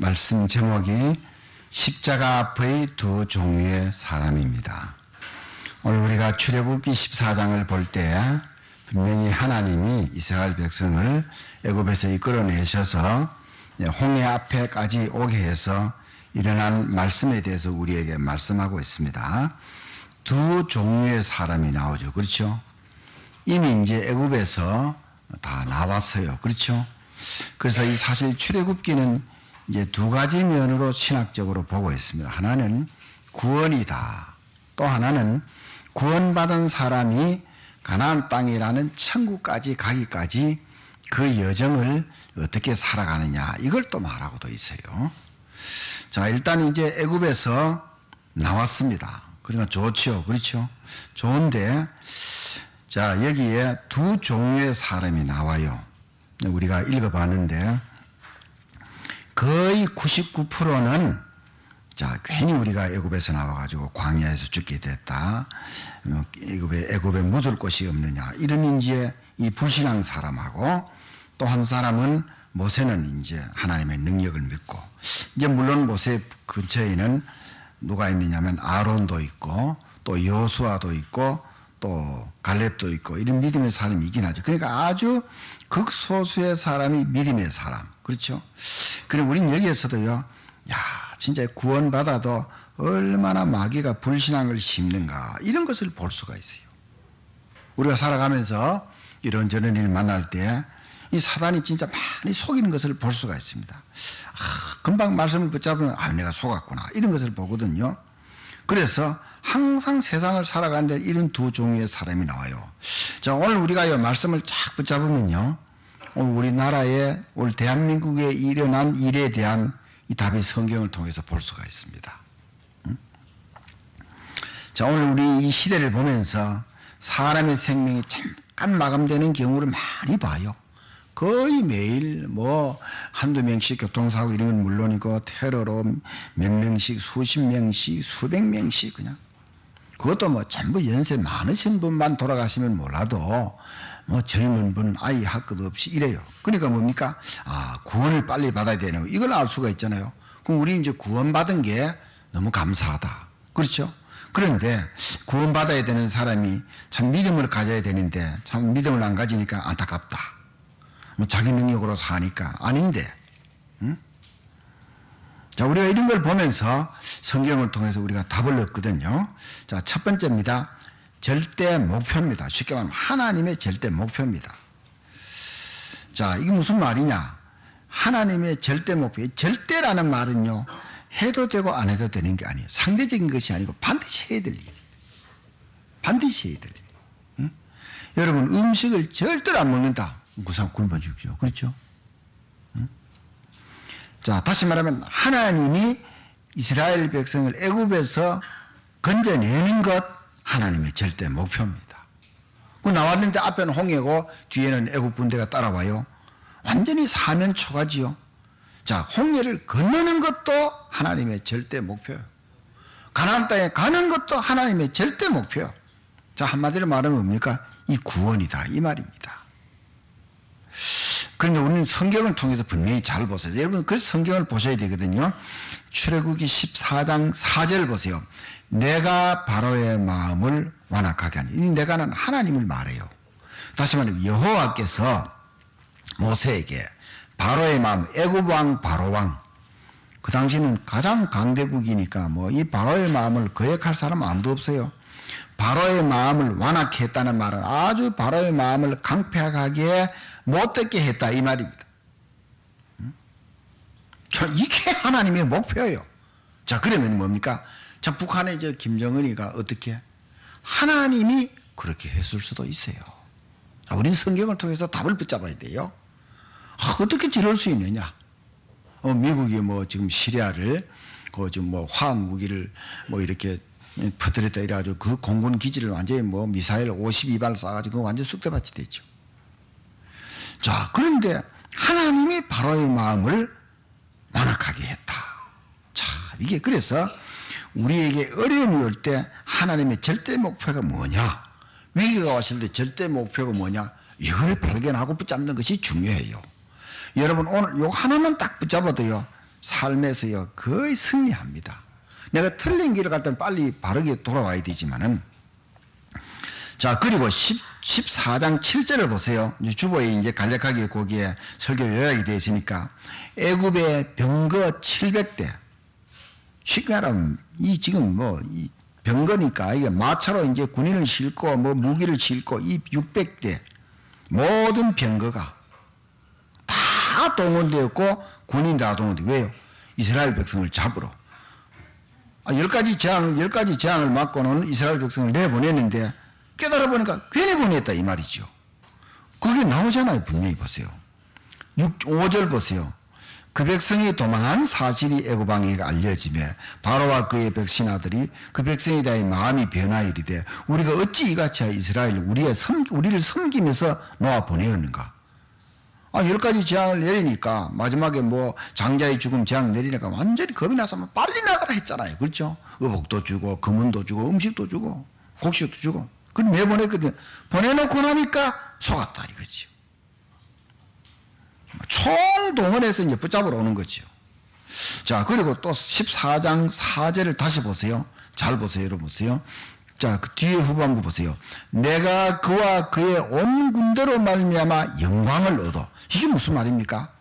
말씀 제목이 십자가 앞의 두 종류의 사람입니다. 오늘 우리가 출애굽기 14장을 볼 때 분명히 하나님이 이스라엘 백성을 애굽에서 이끌어내셔서 홍해 앞에까지 오게 해서 일어난 말씀에 대해서 우리에게 말씀하고 있습니다. 두 종류의 사람이 나오죠. 그렇죠? 이미 이제 애굽에서 다 나왔어요. 그렇죠? 그래서 이 사실 출애굽기는 이제 두 가지 면으로 신학적으로 보고 있습니다. 하나는 구원이다. 또 하나는 구원받은 사람이 가나안 땅이라는 천국까지 가기까지 그 여정을 어떻게 살아가느냐, 이걸 또 말하고도 있어요. 자, 일단 이제 애굽에서 나왔습니다. 그러니까 좋죠. 그렇죠? 좋은데, 자, 여기에 두 종류의 사람이 나와요. 우리가 읽어봤는데 거의 99%는 자, 괜히 우리가 애굽에서 나와가지고 광야에서 죽게 됐다. 애굽에 묻을 곳이 없느냐. 이런 이제 이 불신앙 사람하고, 또 한 사람은 모세는 이제 하나님의 능력을 믿고, 이제 물론 모세 근처에는 누가 있느냐면 아론도 있고, 또 여호수아도 있고, 또 갈렙도 있고, 이런 믿음의 사람이 있긴 하죠. 그러니까 아주 극소수의 사람이 믿음의 사람. 그렇죠? 그리고 우리는 여기에서도요, 야, 진짜 구원받아도 얼마나 마귀가 불신앙을 심는가, 이런 것을 볼 수가 있어요. 우리가 살아가면서 이런저런 일 만날 때 이 사단이 진짜 많이 속이는 것을 볼 수가 있습니다. 금방 말씀을 붙잡으면 내가 속았구나, 이런 것을 보거든요. 그래서 항상 세상을 살아가는데 이런 두 종류의 사람이 나와요. 자, 오늘 우리가 이 말씀을 쫙 붙잡으면요, 오늘 우리나라에, 오늘 대한민국에 일어난 일에 대한 이 답이 성경을 통해서 볼 수가 있습니다. 자, 오늘 우리 이 시대를 보면서 사람의 생명이 잠깐 마감되는 경우를 많이 봐요. 거의 매일 뭐 한두 명씩 교통사고 이런 건 물론이고, 테러로 몇 명씩, 수십 명씩, 수백 명씩, 그냥 그것도 뭐 전부 연세 많으신 분만 돌아가시면 몰라도 뭐 젊은 분 아이 할 것 없이 이래요. 그러니까 뭡니까? 구원을 빨리 받아야 되는 거, 이걸 알 수가 있잖아요. 그럼 우리 이제 구원받은 게 너무 감사하다. 그렇죠? 그런데 구원받아야 되는 사람이 참 믿음을 가져야 되는데 참 믿음을 안 가지니까 안타깝다. 뭐 자기 능력으로 사니까 아닌데. 자, 우리가 이런 걸 보면서 성경을 통해서 우리가 답을 얻거든요. 자, 첫 번째입니다. 절대 목표입니다. 쉽게 말하면 하나님의 절대 목표입니다. 자, 이게 무슨 말이냐? 하나님의 절대 목표. 절대라는 말은요, 해도 되고 안 해도 되는 게 아니에요. 상대적인 것이 아니고 반드시 해야 될 일. 반드시 해야 될 일. 여러분, 음식을 절대로 안 먹는다. 그 사람 굶어 죽죠. 그렇죠? 자, 다시 말하면 하나님이 이스라엘 백성을 애굽에서 건져내는 것, 하나님의 절대 목표입니다. 그 나왔는데 앞에는 홍해고 뒤에는 애굽 군대가 따라와요. 완전히 사면초가지요. 자, 홍해를 건너는 것도 하나님의 절대 목표예요. 가나안 땅에 가는 것도 하나님의 절대 목표예요. 자, 한마디로 말하면 뭡니까? 이 구원이다, 이 말입니다. 그런데 우리는 성경을 통해서 분명히 잘 보세요. 여러분, 그래서 성경을 보셔야 되거든요. 출애굽기 14장 4절 보세요. 내가 바로의 마음을 완악하게 하니. 이 내가는 하나님을 말해요. 다시 말하면 여호와께서 모세에게 바로의 마음, 애굽 왕 바로 왕, 그 당시는 가장 강대국이니까 뭐 이 바로의 마음을 거역할 사람 아무도 없어요. 바로의 마음을 완악히 했다는 말은 아주 바로의 마음을 강팍하게 못되게 했다, 이 말입니다. 자, 이게 하나님의 목표예요. 자, 그러면 뭡니까? 자, 북한의 저 김정은이가 어떻게? 하나님이 그렇게 했을 수도 있어요. 자, 우리는 성경을 통해서 답을 붙잡아야 돼요. 어떻게 저럴 수 있느냐? 미국이 뭐 지금 시리아를 지금 뭐 화학 무기를 뭐 이렇게 퍼뜨렸다 이래가지고 그 공군 기지를 완전히 뭐 미사일 52발 쏴가지고 그거 완전 쑥대밭이 됐죠. 자, 그런데 하나님이 바로의 마음을 완악하게 했다. 자, 이게 그래서 우리에게 어려움이 올 때 하나님의 절대 목표가 뭐냐? 위기가 왔을 때 절대 목표가 뭐냐? 이걸 발견하고 붙잡는 것이 중요해요. 여러분, 오늘 요 하나만 딱 붙잡아도요, 삶에서요 거의 승리합니다. 내가 틀린 길을 갈 때는 빨리 바르게 돌아와야 되지만은, 자, 그리고 14장 7절을 보세요. 이제 주보에 이제 간략하게 거기에 설교 요약이 되어 있으니까, 애굽의 병거 700대. 쉽게 말하면, 이 지금 이 병거니까 이게 마차로 이제 군인을 싣고 무기를 싣고 이 600대 모든 병거가 다 동원되었고 군인 다 동원돼. 왜요? 이스라엘 백성을 잡으러. 10가지 재앙을 맞고는 이스라엘 백성을 내보냈는데 깨달아 보니까 괜히 보냈다 이 말이죠. 그게 나오잖아요. 분명히 보세요. 5절 보세요. 그 백성이 도망한 사실이 애굽 왕에게 알려지며 바로와 그의 백신아들이 그 백성에 대해 마음이 변하이르되 우리가 어찌 이같이 이스라엘을 우리를 섬기면서 놓아 보내었는가. 10가지 재앙을 내리니까 마지막에 장자의 죽음 재앙 내리니까 완전히 겁이 나서 빨리 나가라 했잖아요. 그렇죠? 의복도 주고 금은도 주고 음식도 주고 곡식도 주고 그걸 내보냈거든요. 보내놓고 나니까 속았다 이거죠. 총동원해서 이제 붙잡으러 오는 거죠. 자, 그리고 또 14장 4절을 다시 보세요. 잘 보세요. 여러분 보세요. 자, 그 뒤에 후반부 보세요. 내가 그와 그의 온 군대로 말미암아 영광을 얻어. 이게 무슨 말입니까?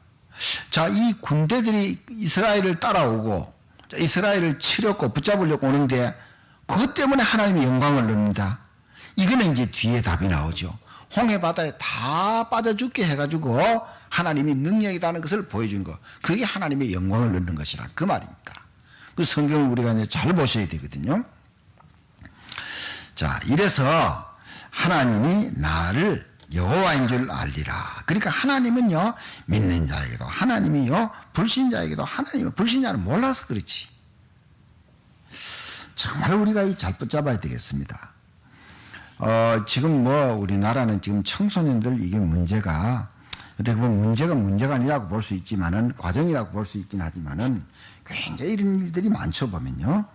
자, 이 군대들이 이스라엘을 따라오고 이스라엘을 치려고 붙잡으려고 오는데 그것 때문에 하나님이 영광을 얻는다. 이거는 이제 뒤에 답이 나오죠. 홍해 바다에 다 빠져 죽게 해가지고 하나님이 능력이라는 것을 보여주는 것. 그게 하나님의 영광을 얻는 것이라 그 말입니다. 그 성경을 우리가 이제 잘 보셔야 되거든요. 자, 이래서 하나님이 나를 여호와인 줄 알리라. 그러니까 하나님은요 믿는 자에게도 하나님이요 불신자에게도 하나님은 불신자는 몰라서 그렇지. 정말 우리가 잘 붙잡아야 되겠습니다. 지금 우리나라는 지금 청소년들 이게 문제가 어떻게 보면 문제가 아니라고 볼 수 있지만은 과정이라고 볼 수 있긴 하지만은 굉장히 이런 일들이 많죠 보면요.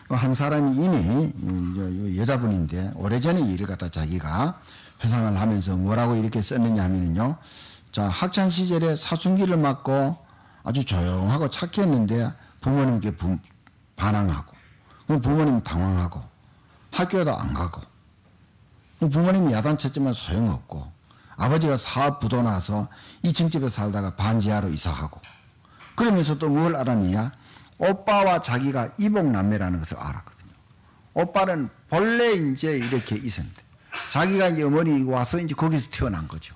한 사람이 이미 여자분인데 오래전에 일을 갖다 자기가 회상을 하면서 뭐라고 이렇게 썼느냐 하면은요. 자, 학창 시절에 사춘기를 맞고 아주 조용하고 착했는데 부모님께 반항하고 부모님 당황하고 학교에도 안 가고 부모님이 야단쳤지만 소용없고 아버지가 사업 부도 나서 2층 집에 살다가 반지하로 이사하고 그러면서 또 뭘 알았느냐? 오빠와 자기가 이복남매라는 것을 알았거든요. 오빠는 본래 이제 이렇게 있었는데 자기가 이제 어머니 와서 이제 거기서 태어난 거죠.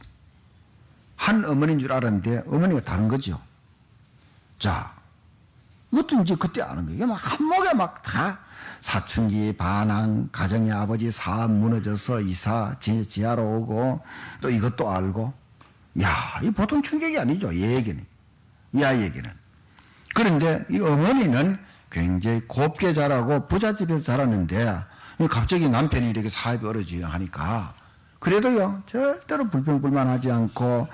한 어머니인 줄 알았는데 어머니가 다른 거죠. 자, 이것도 이제 그때 아는 거예요. 막 한목에 막 다 사춘기, 반항, 가정의 아버지 사업 무너져서 이사, 지하로 오고 또 이것도 알고. 야, 이 보통 충격이 아니죠. 얘에게는. 이 아이에게는. 그런데 이 어머니는 굉장히 곱게 자라고 부잣집에서 자랐는데 갑자기 남편이 이렇게 사업이 어려지고 하니까 그래도요 절대로 불평불만하지 않고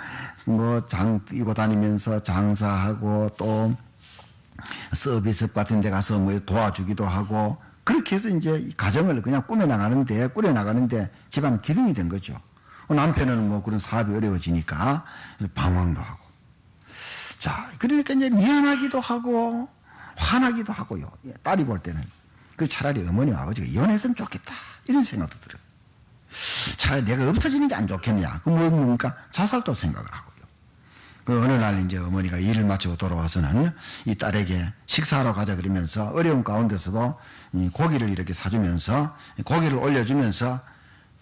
장 뛰고 다니면서 장사하고 또 서비스 같은 데 가서 도와주기도 하고 그렇게 해서 이제 가정을 그냥 꾸려나가는데 집안 기둥이 된 거죠. 남편은 그런 사업이 어려워지니까 방황도 하고. 자, 그러니까 이제 미안하기도 하고 화나기도 하고요. 딸이 볼 때는 그 차라리 어머니와 아버지가 이혼했으면 좋겠다 이런 생각도 들어요. 차라리 내가 없어지는 게 안 좋겠냐. 그럼 뭡니까? 자살도 생각을 하고요. 그 어느 날 이제 어머니가 일을 마치고 돌아와서는 이 딸에게 식사하러 가자 그러면서 어려운 가운데서도 이 고기를 이렇게 사주면서 고기를 올려주면서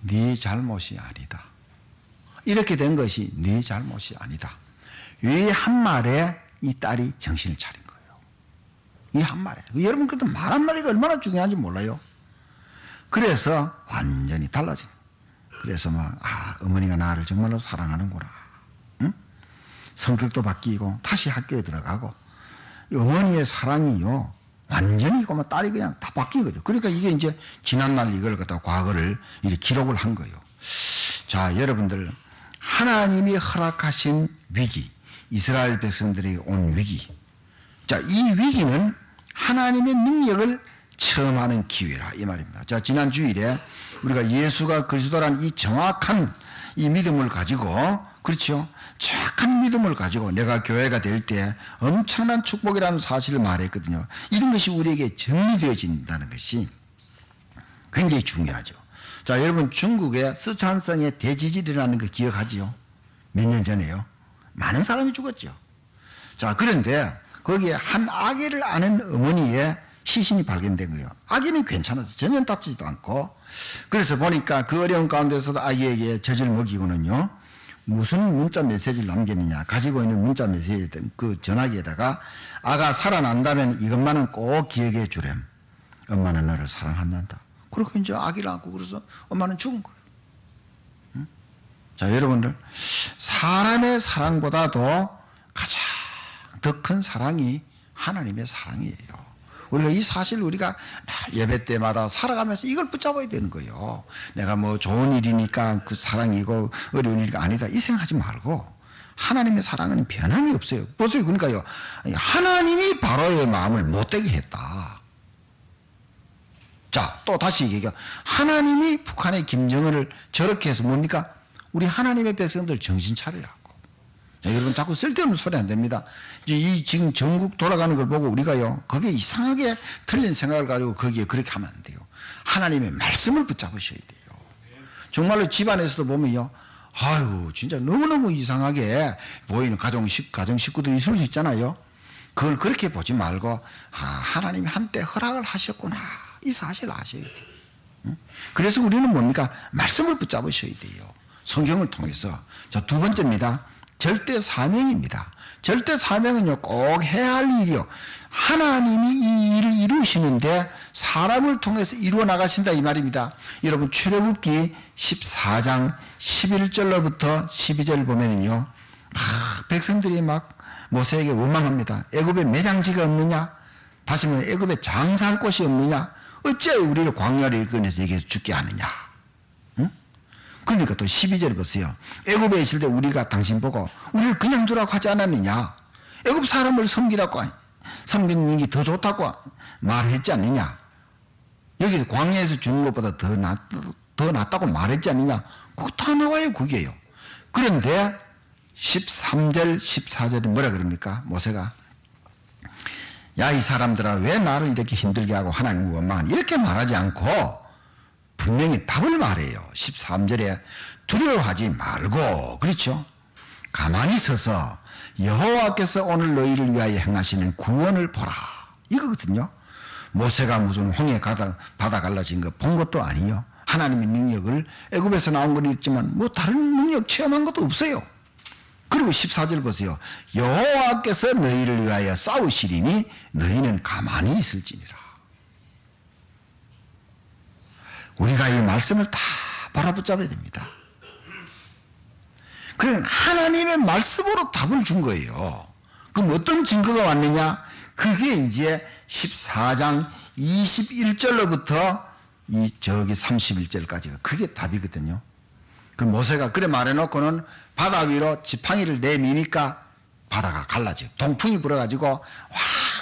네 잘못이 아니다. 이렇게 된 것이 네 잘못이 아니다. 이 한 말에 이 딸이 정신을 차린 거예요. 이 한 말에. 여러분 그래도 말 한마디가 얼마나 중요한지 몰라요. 그래서 완전히 달라진 거예요. 그래서 어머니가 나를 정말로 사랑하는구나. 응? 성격도 바뀌고 다시 학교에 들어가고 어머니의 사랑이요 완전히 딸이 그냥 다 바뀐 거죠. 그러니까 이게 이제 지난날 이걸 갖다 과거를 이렇게 기록을 한 거예요. 자, 여러분들 하나님이 허락하신 위기, 이스라엘 백성들에게 온 위기. 자, 이 위기는 하나님의 능력을 체험하는 기회라 이 말입니다. 자, 지난 주일에 우리가 예수가 그리스도라는 이 정확한 이 믿음을 가지고 그렇죠? 정확한 믿음을 가지고 내가 교회가 될 때 엄청난 축복이라는 사실을 말했거든요. 이런 것이 우리에게 정리되어진다는 것이 굉장히 중요하죠. 자, 여러분 중국의 쓰촨성의 대지진이라는 거 기억하지요? 몇 년 전에요. 많은 사람이 죽었죠. 자, 그런데 거기에 한 아기를 아는 어머니의 시신이 발견된 거예요. 아기는 괜찮아서 전혀 다치지도 않고, 그래서 보니까 그 어려운 가운데서도 아기에게 젖을 먹이고는요, 무슨 문자 메시지를 남겼느냐, 가지고 있는 문자 메시지 그 전화기에다가 아가 살아난다면 이것만은 꼭 기억해 주렴. 엄마는 너를 사랑한단다. 그렇게 이제 아기를 안고 그래서 엄마는 죽은 거예요. 응? 자, 여러분들, 사람의 사랑보다도 가장 더 큰 사랑이 하나님의 사랑이에요. 우리가 이 사실을 우리가 예배 때마다 살아가면서 이걸 붙잡아야 되는 거예요. 내가 뭐 좋은 일이니까 그 사랑이고 어려운 일이 아니다, 이 생각하지 말고 하나님의 사랑은 변함이 없어요. 보세요. 그러니까요, 하나님이 바로의 마음을 못되게 했다. 자, 또 다시 얘기해요. 하나님이 북한의 김정은을 저렇게 해서 뭡니까? 우리 하나님의 백성들 정신 차리라고. 자, 여러분 자꾸 쓸데없는 소리 안 됩니다. 이 지금 전국 돌아가는 걸 보고 우리가요, 거기에 이상하게 틀린 생각을 가지고 거기에 그렇게 하면 안 돼요. 하나님의 말씀을 붙잡으셔야 돼요. 정말로 집안에서도 보면요, 아유 진짜 너무너무 이상하게 보이는 가정 식구들이 있을 수 있잖아요. 그걸 그렇게 보지 말고, 하나님이 한때 허락을 하셨구나, 이 사실을 아셔야 돼요. 응? 그래서 우리는 뭡니까? 말씀을 붙잡으셔야 돼요. 성경을 통해서. 자, 두 번째입니다. 절대 사명입니다. 절대 사명은요, 꼭 해야 할 일이요. 하나님이 이 일을 이루시는데 사람을 통해서 이루어 나가신다, 이 말입니다. 여러분, 출애굽기 14장 11절로부터 12절 보면은요, 백성들이 막 모세에게 원망합니다. 애굽에 매장지가 없느냐? 다시 말해 애굽에 장사할 곳이 없느냐? 어찌하여 우리를 광야로 이끌어내서 여기서 죽게 하느냐? 그러니까 또 12절 보세요. 애굽에 있을 때 우리가 당신 보고 우리를 그냥 두라고 하지 않았느냐? 애굽 사람을 섬기는 게 더 좋다고 말했지 않느냐? 여기서 광야에서 죽는 것보다 더 낫다고 말했지 않느냐? 그거 다 나와요, 그게요. 그런데 13절 14절에 뭐라 그럽니까? 모세가 야, 이 사람들아, 왜 나를 이렇게 힘들게 하고 하나님을 원망하니? 이렇게 말하지 않고 분명히 답을 말해요. 13절에 두려워하지 말고, 그렇죠? 가만히 서서 여호와께서 오늘 너희를 위하여 행하시는 구원을 보라, 이거거든요. 모세가 무슨 홍해 바다 갈라진 거 본 것도 아니요. 하나님의 능력을, 애굽에서 나온 건 있지만 뭐 다른 능력 체험한 것도 없어요. 그리고 14절 보세요. 여호와께서 너희를 위하여 싸우시리니 너희는 가만히 있을지니라. 우리가 이 말씀을 다 바라붙잡아야 됩니다. 그럼 하나님의 말씀으로 답을 준 거예요. 그럼 어떤 증거가 왔느냐? 그게 이제 14장 21절로부터 저기 31절까지가 그게 답이거든요. 그럼 모세가 그래 말해놓고는 바다 위로 지팡이를 내미니까 바다가 갈라져요. 동풍이 불어가지고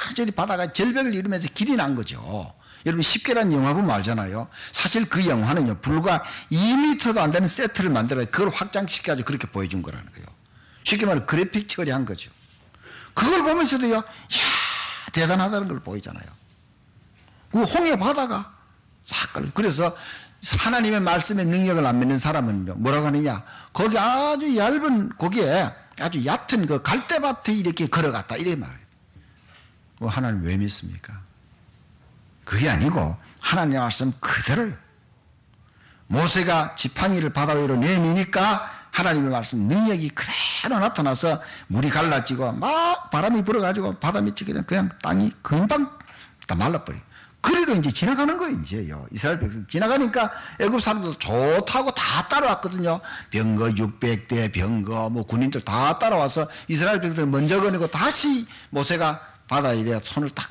완전히 바다가 절벽을 이루면서 길이 난 거죠. 여러분, 십계라는 영화 보면 알잖아요. 사실 그 영화는요, 불과 2m도 안 되는 세트를 만들어 그걸 확장시켜가지고 그렇게 보여준 거라는 거예요. 쉽게 말해 그래픽 처리한 거죠. 그걸 보면서도요, 이야, 대단하다는 걸 보이잖아요. 그 홍해 바다가 싹 걸려. 그래서 하나님의 말씀의 능력을 안 믿는 사람은 뭐라고 하느냐? 거기 아주 얇은, 거기에 아주 얕은 그 갈대밭에 이렇게 걸어갔다, 이래 말해요. 하나님 왜 믿습니까? 그게 아니고 하나님의 말씀 그대로요. 모세가 지팡이를 바다 위로 내미니까 하나님의 말씀 능력이 그대로 나타나서 물이 갈라지고 막 바람이 불어가지고 바다 밑이 그냥 땅이 금방 다 말라버려요. 그리로 이제 지나가는 거예요, 이제요. 이스라엘 백성 지나가니까 애굽 사람들도 좋다고 다 따라왔거든요. 병거 600대 병거 뭐 군인들 다 따라와서 이스라엘 백성들 먼저 거니고 다시 모세가 바다에 손을 딱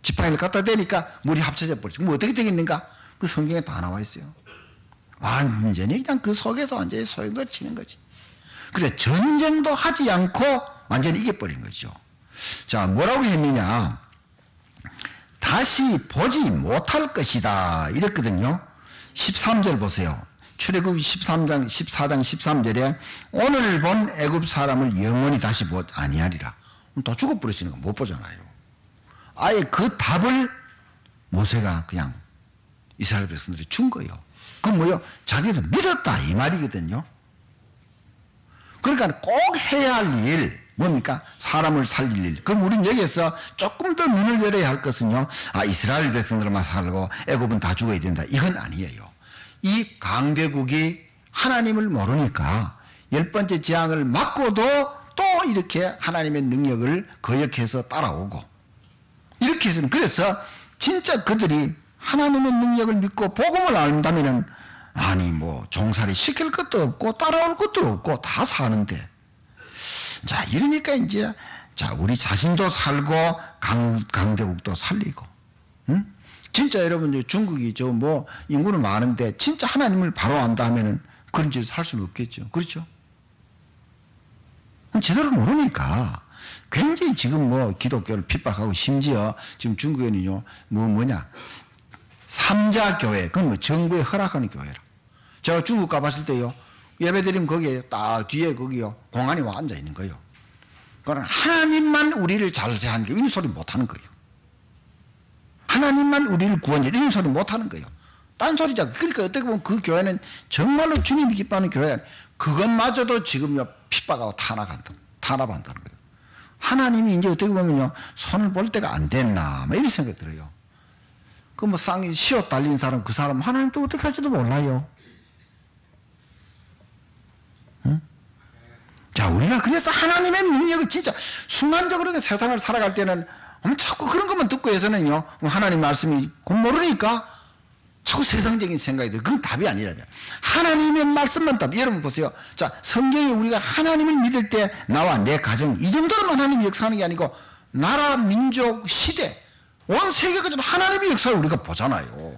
지팡이를 갖다 대니까 물이 합쳐져 버리죠. 그럼 어떻게 되겠는가? 그 성경에 다 나와 있어요. 완전히 그냥 그 속에서 완전히 소용돌이 치는 거지. 그래, 전쟁도 하지 않고 완전히 이겨버린 거죠. 자, 뭐라고 했느냐? 다시 보지 못할 것이다, 이랬거든요. 13절 보세요. 출애굽 14장 13절에 오늘 본 애굽 사람을 영원히 다시 아니하리라. 다 죽어버리시는 거 못 보잖아요. 아예 그 답을 모세가 그냥 이스라엘 백성들이 준 거예요. 그건 뭐요? 자기는 믿었다 이 말이거든요. 그러니까 꼭 해야 할 일, 뭡니까? 사람을 살릴 일. 그럼 우리는 여기에서 조금 더 눈을 열어야 할 것은요, 이스라엘 백성들만 살고 애굽은 다 죽어야 된다. 이건 아니에요. 이 강대국이 하나님을 모르니까 10번째 재앙을 맞고도 또 이렇게 하나님의 능력을 거역해서 따라오고, 이렇게 해서는, 그래서 진짜 그들이 하나님의 능력을 믿고 복음을 안다면은 종살이 시킬 것도 없고 따라올 것도 없고 다 사는데, 자, 이러니까 이제, 자, 우리 자신도 살고 강대국도 살리고, 응? 진짜 여러분, 중국이 인구는 많은데 진짜 하나님을 바로 안다 하면은 그런 짓을 할 수는 없겠죠. 그렇죠? 제대로 모르니까 굉장히 지금 기독교를 핍박하고, 심지어 지금 중국에는요, 삼자교회, 그건 정부에 허락하는 교회라. 제가 중국 가봤을 때요, 예배드리면 거기에 딱 뒤에 거기요, 공안이 와 앉아 있는 거예요. 그러나 하나님만 우리를 잘세하는 게 이런 소리 못 하는 거예요. 하나님만 우리를 구원해, 이런 소리 못 하는 거예요. 딴 소리죠. 그러니까 어떻게 보면 그 교회는 정말로 주님이 기뻐하는 교회, 그것마저도 지금요, 핍박하고 탄압한다는 거예요. 하나님이 이제 어떻게 보면요, 손을 볼 때가 안 됐나, 이런 생각이 들어요. 쌍이 시옷 달린 사람, 그 사람 하나님 또 어떻게 할지도 몰라요. 응? 자, 우리가 그래서 하나님의 능력을 진짜 순간적으로 세상을 살아갈 때는 자꾸 그런 것만 듣고 해서는요, 하나님 말씀이 모르니까 자꾸 세상적인 생각이 들어요. 그건 답이 아니라면 하나님의 말씀만 답. 여러분 보세요. 자, 성경에 우리가 하나님을 믿을 때 나와 내 가정, 이 정도로만 하나님이 역사하는 게 아니고 나라, 민족, 시대, 온 세계까지도 하나님의 역사를 우리가 보잖아요.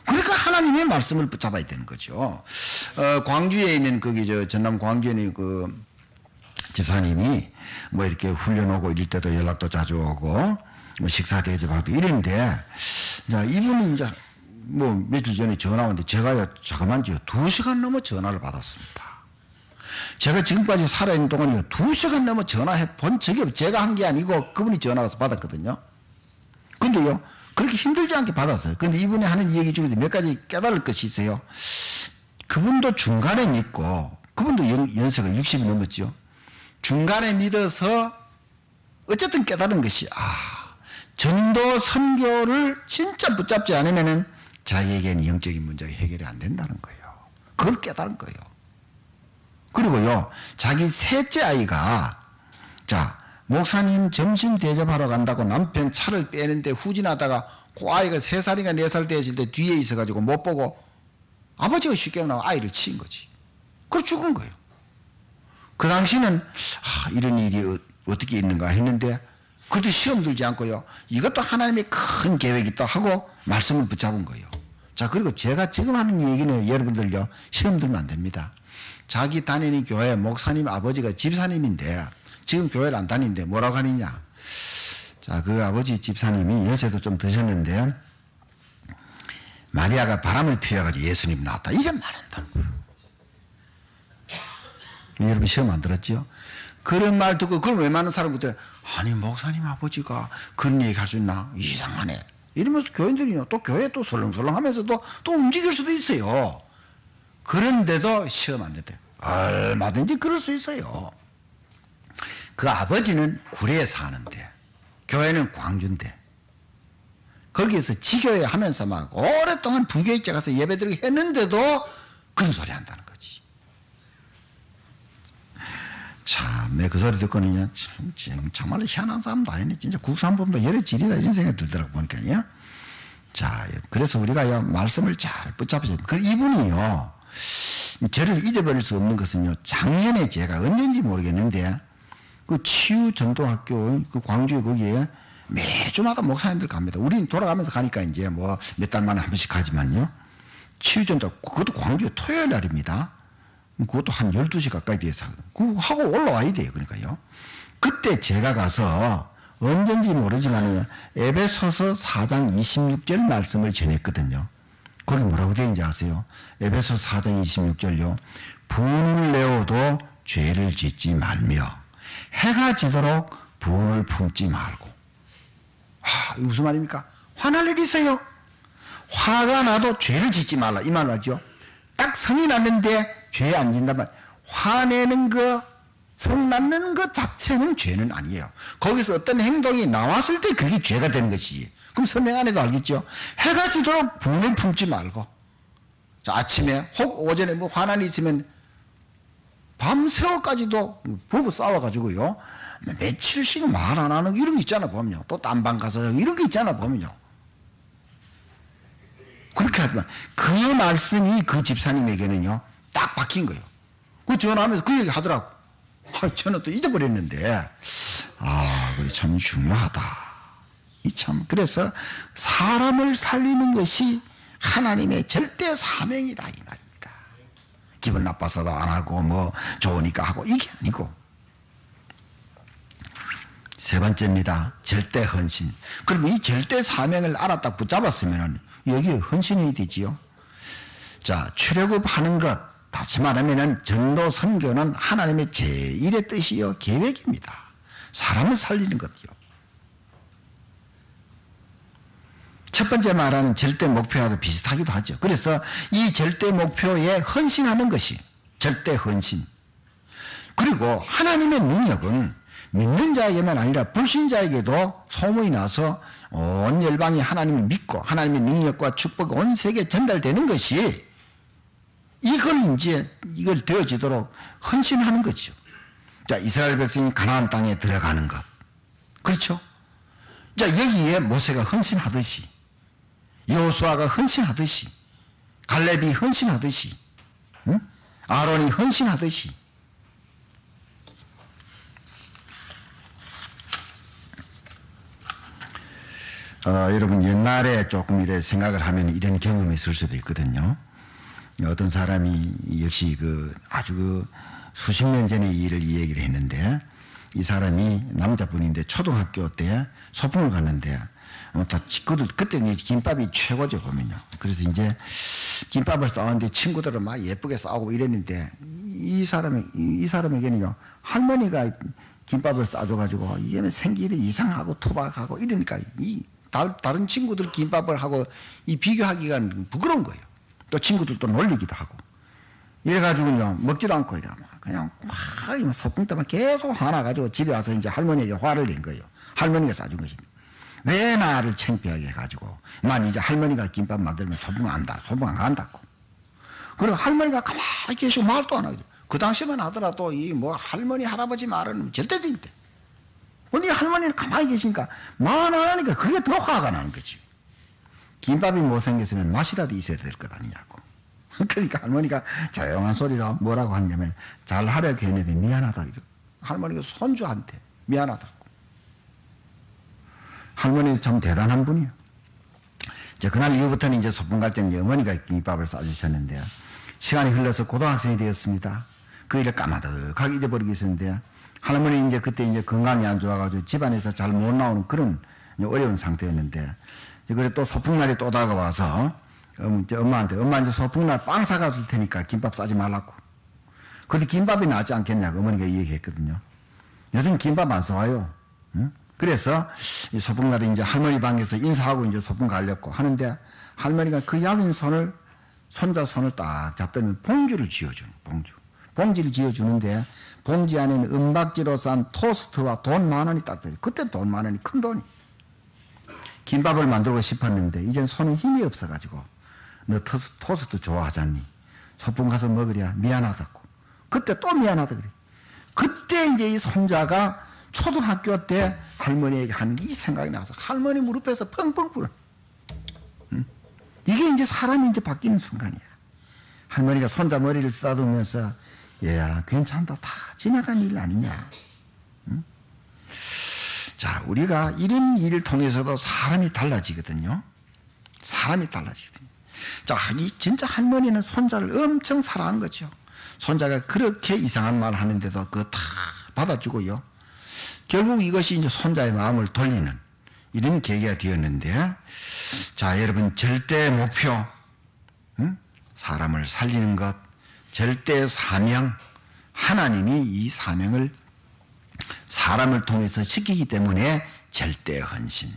그러니까 하나님의 말씀을 붙잡아야 되는 거죠. 광주에 있는 전남 광주에 있는 집사님이 이렇게 훈련 오고 이럴 때도 연락도 자주 오고 식사 대접하고 이랬는데, 자, 이분이 이제 며칠 전에 전화 왔는데 제가요, 잠깐만요, 2시간 넘어 전화를 받았습니다. 제가 지금까지 살아있는 동안에 2시간 넘어 전화해 본 적이 없어요. 제가 한 게 아니고 그분이 전화 와서 받았거든요. 근데요, 그렇게 힘들지 않게 받았어요. 근데 이분이 하는 얘기 중에 몇 가지 깨달을 것이 있어요. 그분도 중간에 믿고, 그분도 연세가 60이 넘었죠. 중간에 믿어서 어쨌든 깨달은 것이, 전도 선교를 진짜 붙잡지 않으면은 자기에게는 영적인 문제가 해결이 안 된다는 거예요. 그걸 깨달은 거예요. 그리고요, 자기 셋째 아이가, 자, 목사님 점심 대접하러 간다고 남편 차를 빼는데 후진하다가 그 아이가 3살인가 4살 되었을 때 뒤에 있어가지고 못 보고 아버지가 쉽게 나와 아이를 치인 거지. 그래서 죽은 거예요. 그 당시는 이런 일이 어떻게 있는가 했는데, 그래도 시험 들지 않고요, 이것도 하나님의 큰 계획이 있다 하고 말씀을 붙잡은 거예요. 자, 그리고 제가 지금 하는 얘기는 여러분들요, 시험 들면 안 됩니다. 자기 다니는 교회 목사님 아버지가 집사님인데 지금 교회를 안 다니는데 뭐라고 하느냐. 자, 그 아버지 집사님이 연세도 좀 드셨는데 마리아가 바람을 피워가지고 예수님 나왔다 이런 말 한다는 거예요. 여러분 시험 안 들었죠? 그런 말 듣고, 그럼 왜 많은 사람들, 아니 목사님 아버지가 그런 얘기 할 수 있나? 이상하네. 이러면서 교인들이요, 또 교회 또 설렁설렁 하면서도 또 움직일 수도 있어요. 그런데도 시험 안 됐대요. 얼마든지 그럴 수 있어요. 그 아버지는 구례에 사는데 교회는 광주인데 거기에서 지교회 하면서 막 오랫동안 부교육자 가서 예배드리고 했는데도 그런 소리 한다는 거지. 참, 내 그 소리 듣고는 정말로 희한한 사람도 아니네. 진짜 국산범도 여러 질이다 이런 생각이 들더라고 보니까요. 자, 그래서 우리가 말씀을 잘 붙잡으셔야 돼요. 이분이요, 저를 잊어버릴 수 없는 것은요, 작년에 제가 언젠지 모르겠는데 그 치유전도학교 그 광주에 거기에 매주마다 목사님들 갑니다. 우리는 돌아가면서 가니까 이제 몇 달 만에 한 번씩 가지만요. 치유전도, 그것도 광주에 토요일 날입니다. 그것도 한 12시 가까이 돼서 그거 하고 올라와야 돼요. 그러니까요. 그때 제가 가서 언젠지 모르지만 에베소서 4장 26절 말씀을 전했거든요. 거기 뭐라고 되어 있는지 아세요? 에베소 4장 26절요. 분을 내어도 죄를 짓지 말며 해가 지도록 분을 품지 말고. 이거 무슨 말입니까? 화날 일이 있어요. 화가 나도 죄를 짓지 말라 이 말 하죠. 딱 성이 났는데 죄 안 짓는단 말. 화내는 거, 성 낳는 것 자체는 죄는 아니에요. 거기서 어떤 행동이 나왔을 때 그게 죄가 되는 것이지. 그럼 설명 안 해도 알겠죠. 해가 지도록 분을 품지 말고. 자, 아침에 혹 오전에 뭐 화난 일이 있으면 밤새워까지도 부부 싸워가지고요. 며칠씩 말 안 하는 이런 게 있잖아 보면요. 또 딴 방 가서 이런 게 있잖아 보면요. 그렇게 하지만 그의 말씀이 그 집사님에게는요 딱 박힌 거예요. 그 전화하면서 그 얘기 하더라고. 저는 또 잊어버렸는데 그게 참 중요하다. 이 참 그래서 사람을 살리는 것이 하나님의 절대 사명이다 이 말입니다. 기분 나빠서도 안 하고 뭐 좋으니까 하고 이게 아니고. 세 번째입니다. 절대 헌신. 그럼 이 절대 사명을 알았다 붙잡았으면 여기에 헌신해야 되지요. 자, 출애굽하는 것, 다시 말하면 전도 선교는 하나님의 제1의 뜻이요 계획입니다. 사람을 살리는 것이요. 첫 번째 말하는 절대 목표와도 비슷하기도 하죠. 그래서 이 절대 목표에 헌신하는 것이 절대 헌신. 그리고 하나님의 능력은 믿는 자에게만 아니라 불신자에게도 소문이 나서 온 열방이 하나님을 믿고 하나님의 능력과 축복이 온 세계에 전달되는 것이 이걸 되어지도록 헌신하는 거죠. 자, 이스라엘 백성이 가나안 땅에 들어가는 것. 그렇죠? 자, 여기에 모세가 헌신하듯이 여호수아가 헌신하듯이 갈렙이 헌신하듯이 아론이 헌신하듯이 여러분 옛날에 조금 이래 생각을 하면 이런 경험이 있을 수도 있거든요. 어떤 사람이 역시 아주 수십 년 전에 이 얘기를 했는데 이 사람이 남자분인데 초등학교 때 소풍을 갔는데 다 그때 김밥이 최고죠 보면요. 그래서 이제 김밥을 싸웠는데 친구들은 막 예쁘게 싸우고 이랬는데 이 사람에게는요 할머니가 김밥을 싸줘가지고 이게 생길이 이상하고 투박하고 이러니까 다른 친구들 김밥을 하고 이 비교하기가 부끄러운 거예요. 또 친구들도 놀리기도 하고. 이래가지고요, 먹지도 않고 그냥 막 소풍 때만 계속 화나가지고 집에 와서 이제 할머니에게 화를 낸 거예요. 할머니가 싸준 것입니다. 왜 나를 창피하게 해가지고. 난 이제 할머니가 김밥 만들면 소풍 안 간다고. 그리고 할머니가 가만히 계시고 말도 안 하거든요. 그 당시만 하더라도 할머니, 할아버지 말은 절대적일 때. 우리 할머니는 가만히 계시니까 말 안 하니까 그게 더 화가 나는 거지. 김밥이 못생겼으면 맛이라도 있어야 될 것 아니냐고. 그러니까 할머니가 조용한 소리로 뭐라고 하냐면 잘 하려고 했는데 미안하다. 할머니가 손주한테 미안하다고. 할머니 참 대단한 분이에요. 이제 그날 이후부터는 이제 소풍 갈 때는 어머니가 김밥을 싸주셨는데 시간이 흘러서 고등학생이 되었습니다. 그 일을 까마득하게 잊어버리고 있었는데 할머니 이제 그때 이제 건강이 안 좋아가지고 집안에서 잘 못 나오는 그런 어려운 상태였는데 그래 또 소풍날이 또 다가와서 엄마한테 엄마 이제 소풍날 빵 사가줄 테니까 김밥 싸지 말라고. 그런데 김밥이 낫지 않겠냐고 어머니가 얘기했거든요. 요즘 김밥 안 사와요. 응? 그래서 이 소풍날에 이제 할머니 방에서 인사하고 이제 소풍 가려고 하는데 할머니가 그 얇은 손자 손을 딱 잡더니 봉지를 지어주는 봉지를 지어주는데 봉지 안에는 은박지로 싼 토스트와 돈 10,000원이 딱 들어요. 그때 돈 10,000원이 큰 돈이. 김밥을 만들고 싶었는데 이젠 손에 힘이 없어가지고 너 토스트 좋아하잖니? 소풍 가서 먹으랴 미안하다고. 그때 또 미안하다 그래. 그때 이제 이 손자가 초등학교 때 할머니에게 한 이 생각이 나서 할머니 무릎에서 펑펑 불어. 이게 이제 사람이 이제 바뀌는 순간이야. 할머니가 손자 머리를 쓰다듬으면서 얘야 괜찮다 다 지나간 일 아니냐. 응? 자, 우리가 이런 일을 통해서도 사람이 달라지거든요. 사람이 달라지거든요. 자, 진짜 할머니는 손자를 엄청 사랑한 거죠. 손자가 그렇게 이상한 말 하는데도 그거 다 받아주고요. 결국 이것이 이제 손자의 마음을 돌리는 이런 계기가 되었는데, 자, 여러분 절대 목표 사람을 살리는 것, 절대 사명, 하나님이 이 사명을 사람을 통해서 시키기 때문에 절대 헌신.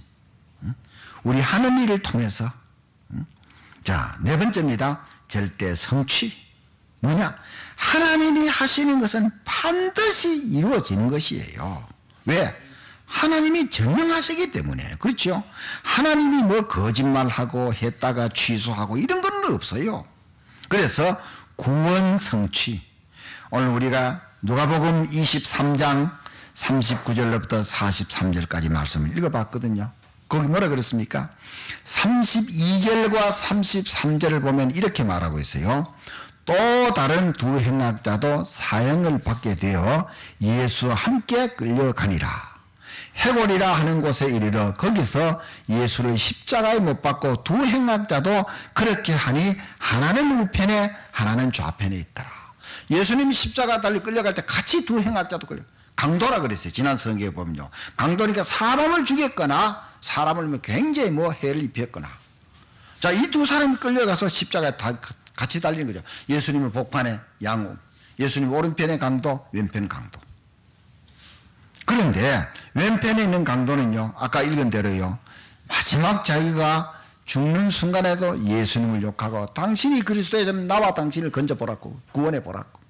우리 하는 일을 통해서. 자, 네 번째입니다. 절대 성취. 뭐냐? 하나님이 하시는 것은 반드시 이루어지는 것이에요. 왜? 하나님이 증명하시기 때문에. 그렇죠? 하나님이 뭐 거짓말하고 했다가 취소하고 이런 건 없어요. 그래서 구원 성취. 오늘 우리가 누가복음 23장 39절로부터 43절까지 말씀을 읽어봤거든요. 거기 뭐라 그랬습니까? 32절과 33절을 보면 이렇게 말하고 있어요. 또 다른 두 행악자도 사형을 받게 되어 예수와 함께 끌려가니라. 해골이라 하는 곳에 이르러 거기서 예수를 십자가에 못 박고 두 행악자도 그렇게 하니 하나는 우편에 하나는 좌편에 있더라. 예수님이 십자가 달리 끌려갈 때 같이 두 행악자도 끌려. 강도라 그랬어요. 지난 성경에 보면요. 강도니까 사람을 죽였거나 사람을 굉장히 해를 입혔거나. 자, 이 두 사람이 끌려가서 십자가에 같이 달리는 거죠. 예수님을 복판에 양호, 예수님 오른편에 강도, 왼편 강도. 그런데 왼편에 있는 강도는요, 아까 읽은 대로요, 마지막 자기가 죽는 순간에도 예수님을 욕하고 당신이 그리스도이라면 나와 당신을 건져보라고, 구원해보라고,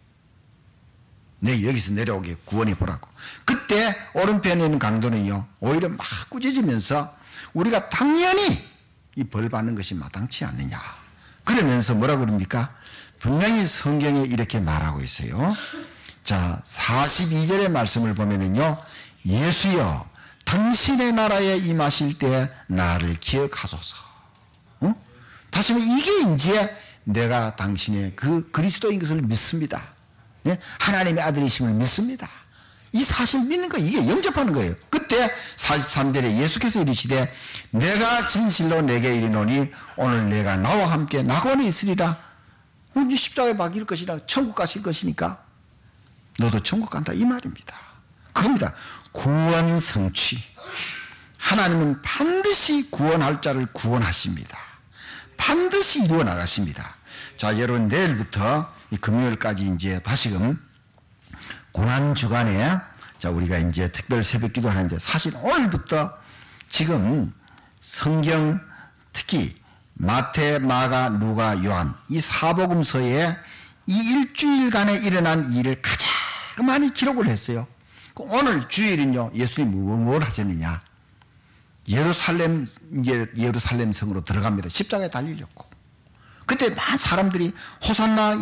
내 여기서 내려오게 구원해보라고. 그때 오른편에 있는 강도는요, 오히려 막 꾸짖으면서 우리가 당연히 이 벌 받는 것이 마땅치 않느냐, 그러면서 뭐라고 그럽니까? 분명히 성경에 이렇게 말하고 있어요. 자, 42절의 말씀을 보면은요, 예수여 당신의 나라에 임하실 때 나를 기억하소서. 다시 말해 이게 이제 내가 당신의 그 그리스도인 것을 믿습니다. 하나님의 아들이심을 믿습니다. 이 사실 믿는 거, 이게 영접하는 거예요. 그때 43절에 예수께서 이르시되 내가 진실로 내게 이르노니 오늘 내가 나와 함께 낙원에 있으리라. 이제 십자가에 박일 것이라, 천국 가실 것이니까 너도 천국 간다, 이 말입니다. 그겁니다. 구원 성취. 하나님은 반드시 구원할 자를 구원하십니다. 반드시 이루어 나가십니다. 자, 여러분, 내일부터 금요일까지 이제 다시금 고난 주간에, 자, 우리가 이제 특별 새벽 기도 하는데, 사실 오늘부터 지금 성경, 특히 마태, 마가, 누가, 요한 이 사복음서에 이 일주일간에 일어난 일을 가장 많이 기록을 했어요. 오늘 주일은요, 예수님이 뭘 하셨느냐? 예루살렘 성으로 들어갑니다. 십자가에 달리려고. 그때 많은 사람들이 호산나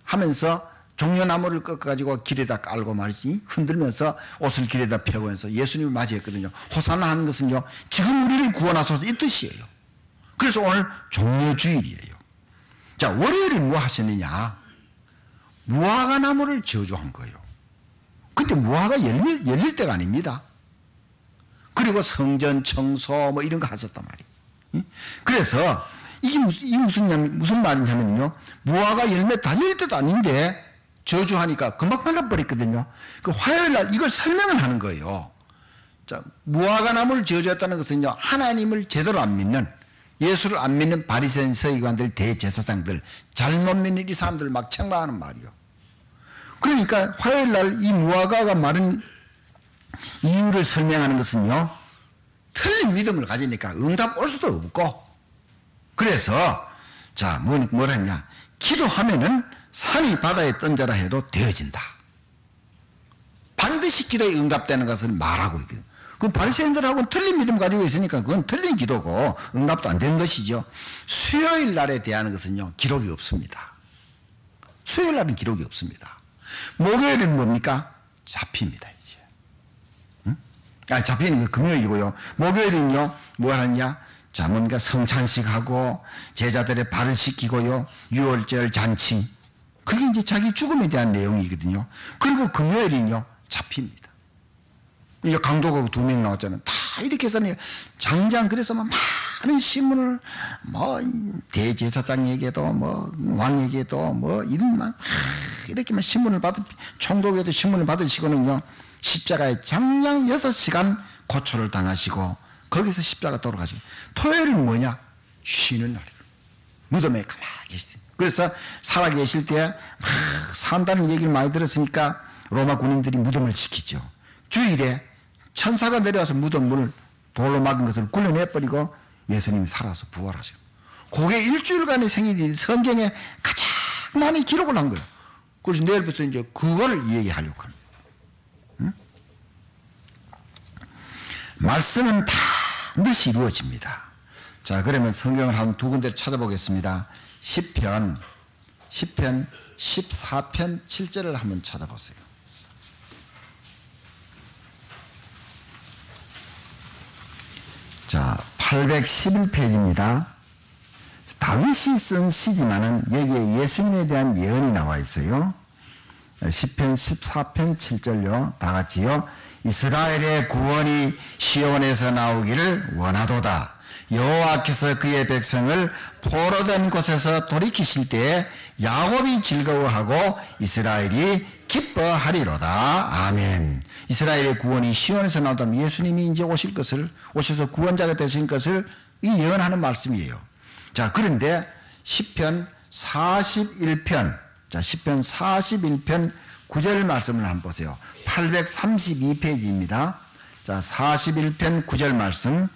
하면서 종려나무를 꺾어가지고 길에다 깔고 말이지, 흔들면서 옷을 길에다 펴고면서 예수님을 맞이했거든요. 호산나 하는 것은요, 지금 우리를 구원하소서 이 뜻이에요. 그래서 오늘 종려주일이에요. 자, 월요일은 뭐 하셨느냐? 무화과 나무를 저주한 거예요. 그때 무화과 열릴 때가 아닙니다. 그리고 성전 청소 이런 거 하셨단 말이에요. 그래서 이게 무슨 말이냐면요, 무화과 열매 달릴 때도 아닌데 저주하니까 금방 말라버렸거든요. 그 화요일 날 이걸 설명을 하는 거예요. 자, 무화과 나무를 저주했다는 것은요, 하나님을 제대로 안 믿는, 예수를 안 믿는 바리새인 서기관들, 대제사장들, 잘못 믿는 이 사람들 막 책망하는 말이요. 그러니까 화요일 날 이 무화과가 마른 이유를 설명하는 것은요, 틀린 믿음을 가지니까 응답 올 수도 없고, 그래서 자, 뭘 했냐? 기도하면은 산이 바다에 던져라 해도 되어진다. 반드시 기도에 응답되는 것을 말하고 있거든요. 그 바리새인들하고는 틀린 믿음 가지고 있으니까 그건 틀린 기도고 응답도 안 되는 것이죠. 수요일 날에 대한 것은요, 기록이 없습니다. 수요일 날은 기록이 없습니다. 목요일은 뭡니까? 잡힙니다, 이제. 응? 잡히는 게 금요일이고요. 목요일은요, 뭐 하느냐? 자, 뭔가 성찬식하고 제자들의 발을 씻기고요, 유월절 잔치. 그게 이제 자기 죽음에 대한 내용이거든요. 그리고 금요일은요, 잡힙니다. 이제 강도가 2명 나왔잖아요. 다 이렇게 해서는 장장, 그래서 많은 신문을 대제사장에게도 왕에게도 이런 이렇게만 신문을 총독에도 신문을 받으시고는요, 십자가에 장장 6시간 고초를 당하시고 거기서 십자가 돌아가시고, 토요일은 뭐냐? 쉬는 날이에요. 무덤에 가만히 계시대. 그래서 살아계실 때 막 산다는 얘기를 많이 들었으니까 로마 군인들이 무덤을 지키죠. 주일에 천사가 내려와서 무덤 문을 돌로 막은 것을 굴려내버리고 예수님이 살아서 부활하셔. 그게 일주일간의 생일이 성경에 가장 많이 기록을 한 거예요. 그래서 내일부터 이제 그거를 얘기하려고 합니다. 응? 말씀은 반드시 이루어집니다. 자, 그러면 성경을 한 두 군데를 찾아보겠습니다. 시편 14편 7절을 한번 찾아보세요. 자, 811페이지입니다. 다윗이 쓴 시지만은 여기에 예수님에 대한 예언이 나와 있어요. 시편 14편 7절요. 다 같이요. 이스라엘의 구원이 시온에서 나오기를 원하도다. 여호와께서 그의 백성을 포로된 곳에서 돌이키실 때에 야곱이 즐거워하고 이스라엘이 기뻐하리로다. 아멘. 이스라엘의 구원이 시온에서 나오다면 예수님이 이제 오셔서 구원자가 되신 것을 이 예언하는 말씀이에요. 자, 그런데 시편 41편, 자, 시편 41편 9절 말씀을 한번 보세요. 832페이지입니다. 자, 41편 9절 말씀.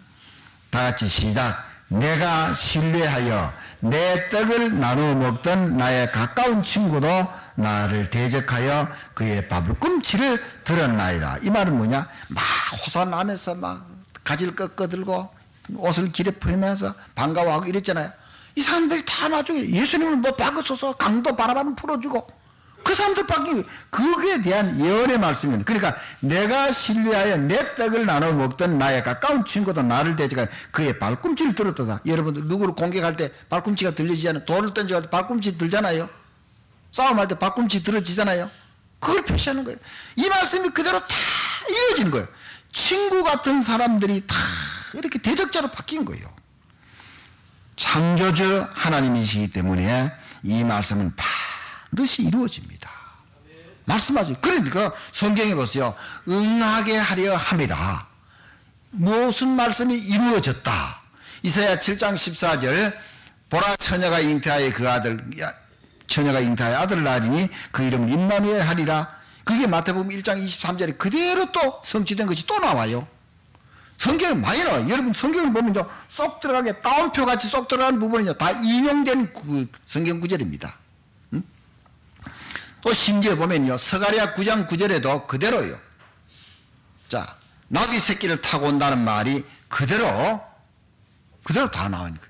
다 같이 시작. 내가 신뢰하여 내 떡을 나누어 먹던 나의 가까운 친구도 나를 대적하여 그의 밥꿈치를 들었나이다. 이 말은 뭐냐? 막 호산하면서 막 가지를 꺾어들고 옷을 길에 풀면서 반가워하고 이랬잖아요. 이 사람들이 다 나중에 예수님을 뭐 박으소서 강도 바라바는 풀어주고 그 사람들밖에 그거에 대한 예언의 말씀입니다. 그러니까 내가 신뢰하여 내 떡을 나눠 먹던 나의 가까운 친구도 나를 대적하여 그의 발꿈치를 들었다. 여러분들 누구를 공격할 때 발꿈치가 들려지잖아요. 돌을 던져갈 때 발꿈치 들잖아요. 싸움할 때 발꿈치 들어지잖아요. 그걸 표시하는 거예요. 이 말씀이 그대로 다 이어지는 거예요. 친구 같은 사람들이 다 이렇게 대적자로 바뀐 거예요. 창조주 하나님이시기 때문에 이 말씀은 반드시 이루어집니다. 말씀하죠. 그러니까 성경에 보세요. 응하게 하려 함이라. 무슨 말씀이 이루어졌다. 이사야 7장 14절 보라 처녀가 잉태하여 아들을 낳으리니 그 이름 임마누엘 하리라. 그게 마태복음 1장 23절에 그대로 또 성취된 것이 또 나와요. 성경에 많이 나와요. 여러분 성경을 보면 쏙 들어가게 따옴표 같이 쏙 들어가는 부분은요 다 인용된 그 성경 구절입니다. 또 심지어 보면요 스가랴 9장 9절에도 그대로요. 자, 나귀 새끼를 타고 온다는 말이 그대로 다 나오는 거예요.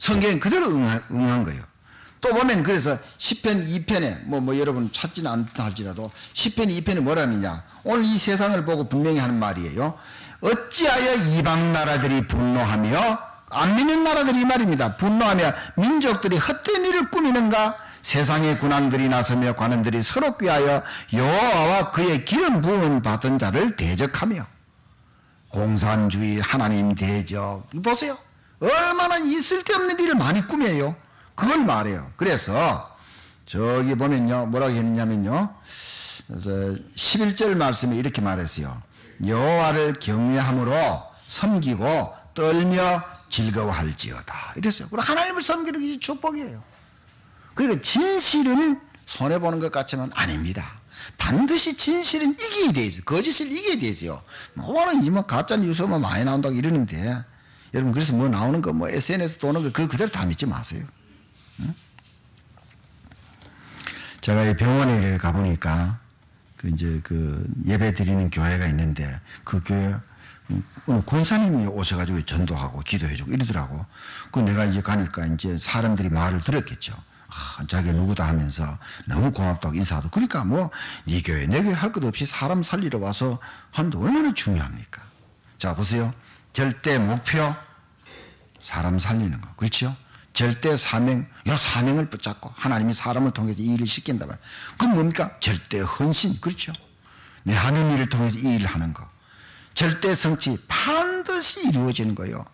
성경은 그대로 응한 거예요. 또 보면 그래서 시편 2편에 뭐 여러분 찾지는 않다 할지라도 시편 2편에 뭐라느냐 오늘 이 세상을 보고 분명히 하는 말이에요. 어찌하여 이방 나라들이 분노하며 안 믿는 나라들이 이 말입니다. 분노하며 민족들이 헛된 일을 꾸미는가. 세상의 군왕들이 나서며 관원들이 서로 꾀하여 여호와와 그의 기름 부음 받은 자를 대적하며. 공산주의 하나님 대적 보세요. 얼마나 쓸데없는 일을 많이 꾸며요. 그걸 말해요. 그래서 저기 보면요 뭐라고 했냐면요 11절 말씀에 이렇게 말했어요. 여호와를 경외함으로 섬기고 떨며 즐거워할지어다 이랬어요. 그리고 하나님을 섬기는 게 축복이에요. 그러니까 진실은 손해보는 것 같지만 아닙니다. 반드시 진실은 이기게 돼 있어요. 거짓을 이기게 돼 있어요. 뭐는 뭐 가짜 뉴스 뭐 많이 나온다고 이러는데 여러분 그래서 뭐 나오는 거 뭐 SNS 도는 거 그거 그대로 다 믿지 마세요. 응? 제가 이 병원에 가보니까 이제 예배 드리는 교회가 있는데 그 교회 오늘 권사님이 오셔가지고 전도하고 기도해주고 이러더라고. 그 내가 이제 가니까 이제 사람들이 말을 들었겠죠. 자기 누구다 하면서 너무 고맙다고 인사하고. 그러니까 뭐 네 교회 내 교회 할 것 없이 사람 살리러 와서 하는데 얼마나 중요합니까? 자 보세요. 절대 목표 사람 살리는 거 그렇죠? 절대 사명 이 사명을 붙잡고 하나님이 사람을 통해서 이 일을 시킨다 말. 그건 뭡니까? 절대 헌신 그렇죠? 내 하는 일을 통해서 이 일을 하는 거. 절대 성취 반드시 이루어지는 거예요.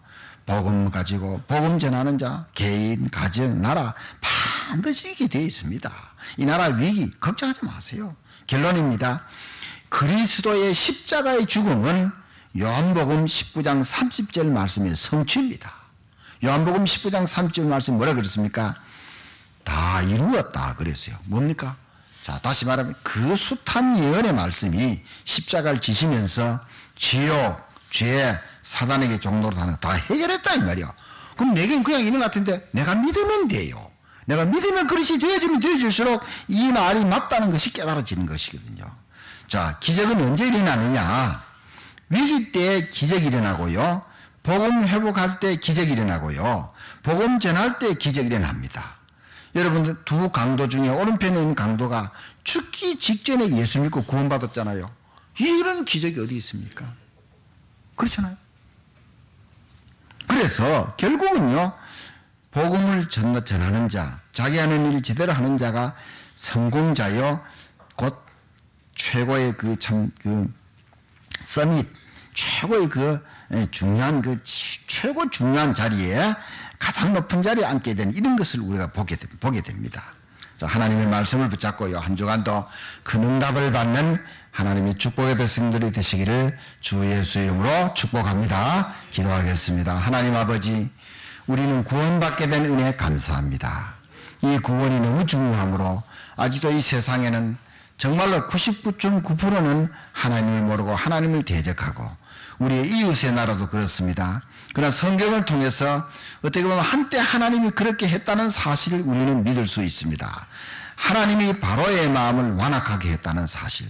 복음 가지고 복음 전하는 자 개인 가정 나라 반드시 이게 되어 있습니다. 이 나라 위기 걱정하지 마세요. 결론입니다. 그리스도의 십자가의 죽음은 요한복음 19장 30절 말씀의 성취입니다. 요한복음 19장 30절 말씀 뭐라 그랬습니까? 다 이루었다 그랬어요. 뭡니까? 자, 다시 말하면 그 숱한 예언의 말씀이 십자가를 지시면서 지옥, 죄, 사단에게 종로로 다는 다 해결했다 이 말이야. 그럼 내겐 그냥 있는 것 같은데 내가 믿으면 돼요. 내가 믿으면 그릇이 되어지면 되어질수록 이 말이 맞다는 것이 깨달아지는 것이거든요. 자, 기적은 언제 일어나느냐? 위기 때 기적이 일어나고요. 복음 회복할 때 기적이 일어나고요. 복음 전할 때 기적이 일어납니다. 여러분들 두 강도 중에 오른편에 있는 강도가 죽기 직전에 예수 믿고 구원받았잖아요. 이런 기적이 어디 있습니까? 그렇잖아요. 그래서 결국은요, 복음을 전하는 자, 자기 하는 일 제대로 하는 자가 성공자요, 곧 최고의 서밋, 최고의 중요한 최고 중요한 자리에 가장 높은 자리에 앉게 된 이런 것을 우리가 보게 됩니다. 자, 하나님의 말씀을 붙잡고요, 한 주간도 큰 응답을 받는 하나님의 축복의 백성들이 되시기를 주 예수의 이름으로 축복합니다. 기도하겠습니다. 하나님 아버지, 우리는 구원받게 된 은혜에 감사합니다. 이 구원이 너무 중요하므로 아직도 이 세상에는 정말로 99.9%는 하나님을 모르고 하나님을 대적하고 우리의 이웃의 나라도 그렇습니다. 그러나 성경을 통해서 어떻게 보면 한때 하나님이 그렇게 했다는 사실을 우리는 믿을 수 있습니다. 하나님이 바로의 마음을 완악하게 했다는 사실,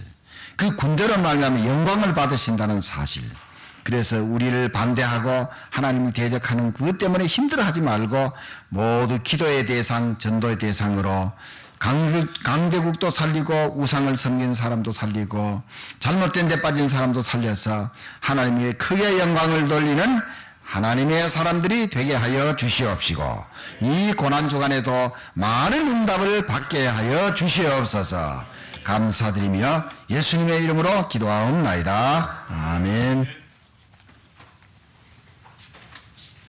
그 군대로 말하면 영광을 받으신다는 사실, 그래서 우리를 반대하고 하나님을 대적하는 그것 때문에 힘들어하지 말고 모두 기도의 대상, 전도의 대상으로 강대국도 살리고 우상을 섬기는 사람도 살리고 잘못된 데 빠진 사람도 살려서 하나님의 크게 영광을 돌리는 하나님의 사람들이 되게 하여 주시옵시고, 이 고난주간에도 많은 응답을 받게 하여 주시옵소서. 감사드리며 예수님의 이름으로 기도하옵나이다. 아멘.